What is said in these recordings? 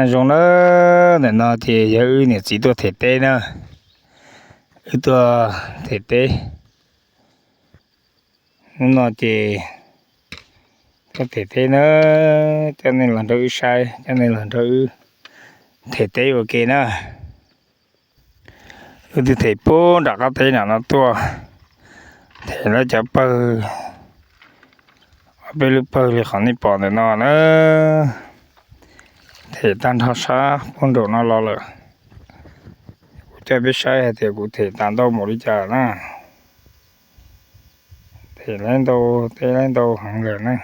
Dùng nó để nó thì giữ nè chỉ tua thể tế nữa. Tua thể tế. Nó thì có thể tế nữa cho nên là đỡ sai, cho nên là đỡ thể tế ok nữa. Thì thể bố đã có tế nào nó tua. Thể nó cho bơ. Bây lúc bơ thì khỏi đi bỏ để nó nữa. Thể tan thao xa, con đồ nó lo lợ. Cho biết sai thì cũng thể tan đâu một đi chờ nè. Thể lên đâu hẳn lửa nè.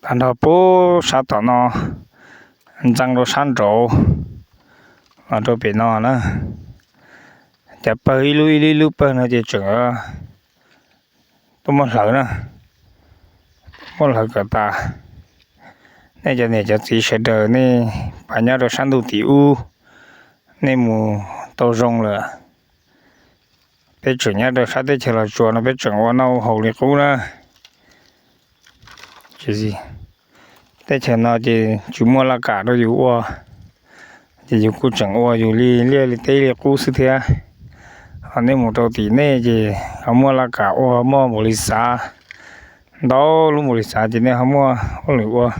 Tan thao bố sát tỏ nó. Răng đồ sán trổ. Ở đồ bể nó nè. Chả bơ ý lưu bơ nó chỉ chở. Tôi mất lỡ nè. Mất lỡ cả ta. Này cho chỉ sẽ đỡ nè. Bà nhá đồ sán đồ tí u. Nè mù tàu rong lửa. Bé trưởng nhá đồ sát tế chờ là chùa nó bé trưởng hoa nâu hầu liệt cũ nè. Chứ gì. Tế chờ nó chỉ chú mua là cả đồ dù ua. Chỉ dù cụ trưởng ua dù li tế liệt cũ sư thế. Nè mù tàu tí nè chỉ họ mua là cả ua mua một lý xa. Đó lúc một lý xa chỉ nè họ mua ua lửa ua.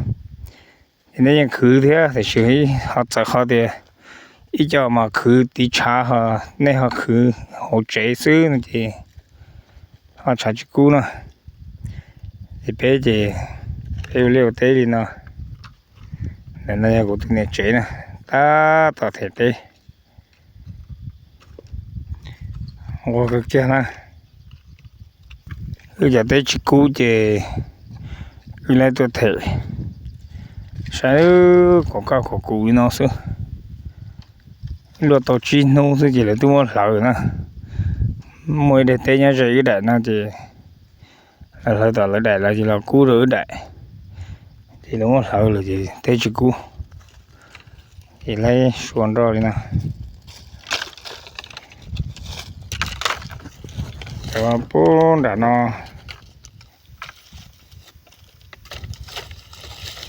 Thì nè những khứ thế thì sử ý họ chạy khó thì ý cho mà khứ tí chá họ nè họ khứ họ chế sư thì họ trả chú cú nè. Thì bé thì liêu tế đi nè. Nên là của tôi nè chế nè. Ta tỏ thể tế. Ngồi cực kia nè. Cứ giờ tế chú cú thì cứ lấy tôi thể. Sáng có cao có cú nó xưa. Lúc tàu chi nô xưa chỉ là tôi muốn lỡ nè. Mới để tế nhá rồi cái đại nó thì là hơi tỏ lấy đại là chỉ là cú rồi đại. Thì nó muốn lỡ là chỉ tế chú cú. Thì lấy xuân rồi nè. Và bố đã nó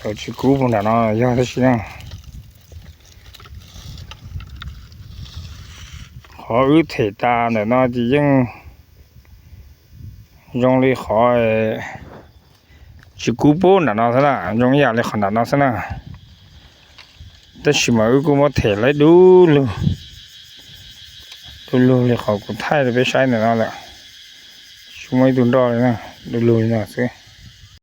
rồi chú cú cũng đã nó do thế chứ nè. Khó ứ thể ta để nó chỉ dưng dùng lý khó chú cú bố đã nó thế nào dùng nhà lý khó đã nó thế nào. Tất chỉ mà ứ cũng có thể lấy đủ luôn. Đủ luôn lý khó cũng thay để biết sai này nó là. Chúng mấy tuần đó này nè, đủ luôn nè.